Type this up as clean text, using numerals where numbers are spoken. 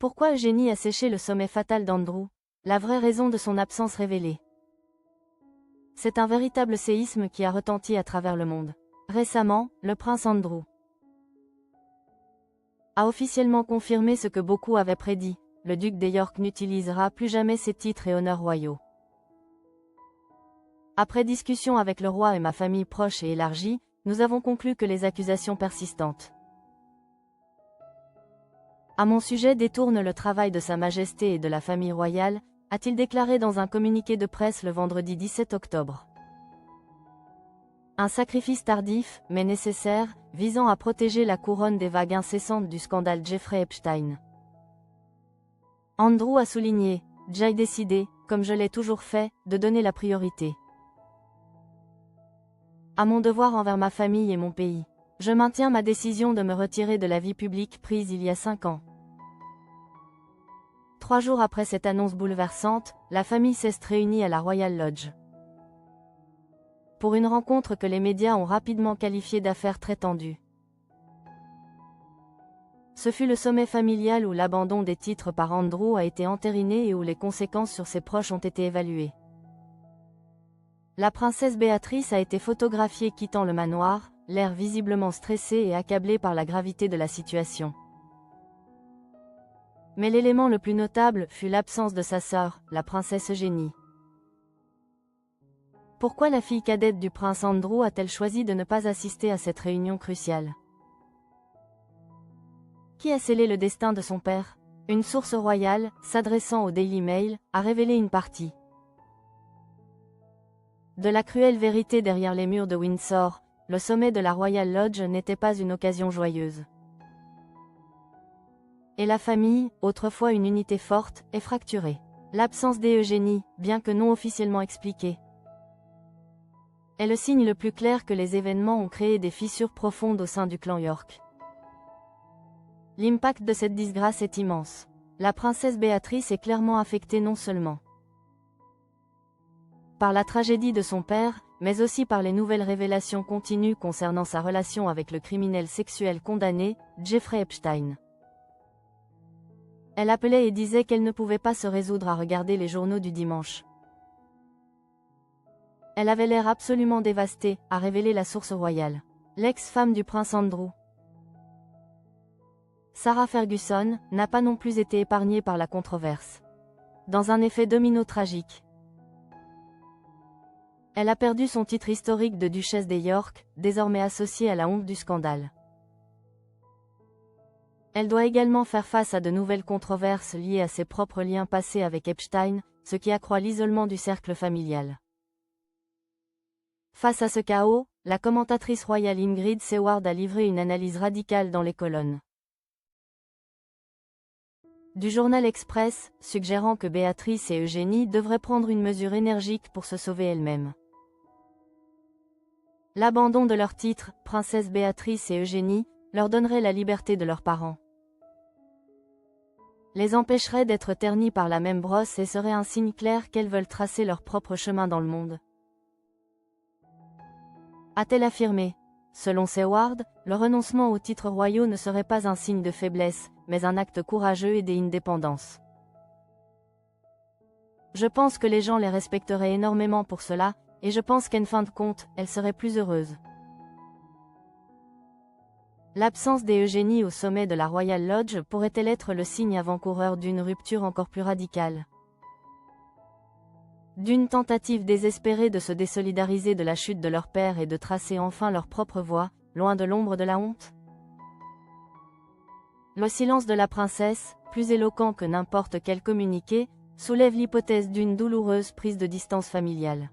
Pourquoi Eugénie a séché le sommet fatal d'Andrew? La vraie raison de son absence révélée. C'est un véritable séisme qui a retenti à travers le monde. Récemment, le prince Andrew a officiellement confirmé ce que beaucoup avaient prédit: le duc de York n'utilisera plus jamais ses titres et honneurs royaux. Après discussion avec le roi et ma famille proche et élargie, nous avons conclu que les accusations persistantes à mon sujet détournent le travail de Sa Majesté et de la famille royale, a-t-il déclaré dans un communiqué de presse le vendredi 17 octobre. Un sacrifice tardif, mais nécessaire, visant à protéger la couronne des vagues incessantes du scandale Jeffrey Epstein. Andrew a souligné: j'ai décidé, comme je l'ai toujours fait, de donner la priorité à mon devoir envers ma famille et mon pays. Je maintiens ma décision de me retirer de la vie publique prise il y a 5 ans. 3 jours après cette annonce bouleversante, la famille s'est réunie à la Royal Lodge pour une rencontre que les médias ont rapidement qualifiée d'affaire très tendue. Ce fut le sommet familial où l'abandon des titres par Andrew a été entériné et où les conséquences sur ses proches ont été évaluées. La princesse Béatrice a été photographiée quittant le manoir, l'air visiblement stressé et accablé par la gravité de la situation. Mais l'élément le plus notable fut l'absence de sa sœur, la princesse Eugénie. Pourquoi la fille cadette du prince Andrew a-t-elle choisi de ne pas assister à cette réunion cruciale? Qui a scellé le destin de son père? Une source royale, s'adressant au Daily Mail, a révélé une partie de la cruelle vérité derrière les murs de Windsor. Le sommet de la Royal Lodge n'était pas une occasion joyeuse. Et la famille, autrefois une unité forte, est fracturée. L'absence d'Eugénie, bien que non officiellement expliquée, est le signe le plus clair que les événements ont créé des fissures profondes au sein du clan York. L'impact de cette disgrâce est immense. La princesse Béatrice est clairement affectée non seulement par la tragédie de son père, mais aussi par les nouvelles révélations continues concernant sa relation avec le criminel sexuel condamné, Jeffrey Epstein. Elle appelait et disait qu'elle ne pouvait pas se résoudre à regarder les journaux du dimanche. Elle avait l'air absolument dévastée, a révélé la source royale. L'ex-femme du prince Andrew, Sarah Ferguson, n'a pas non plus été épargnée par la controverse. Dans un effet domino tragique, elle a perdu son titre historique de duchesse de York, désormais associé à la honte du scandale. Elle doit également faire face à de nouvelles controverses liées à ses propres liens passés avec Epstein, ce qui accroît l'isolement du cercle familial. Face à ce chaos, la commentatrice royale Ingrid Seward a livré une analyse radicale dans les colonnes du journal Express, suggérant que Béatrice et Eugénie devraient prendre une mesure énergique pour se sauver elles-mêmes. L'abandon de leurs titres, princesse Béatrice et Eugénie, leur donnerait la liberté de leurs parents, les empêcherait d'être ternis par la même brosse et serait un signe clair qu'elles veulent tracer leur propre chemin dans le monde, a-t-elle affirmé. Selon Seward, le renoncement aux titres royaux ne serait pas un signe de faiblesse, mais un acte courageux et d'indépendance. Je pense que les gens les respecteraient énormément pour cela, et je pense qu'en fin de compte, elles seraient plus heureuses. L'absence d'Eugénie au sommet de la Royal Lodge pourrait-elle être le signe avant-coureur d'une rupture encore plus radicale? D'une tentative désespérée de se désolidariser de la chute de leur père et de tracer enfin leur propre voie, loin de l'ombre de la honte? Le silence de la princesse, plus éloquent que n'importe quel communiqué, soulève l'hypothèse d'une douloureuse prise de distance familiale.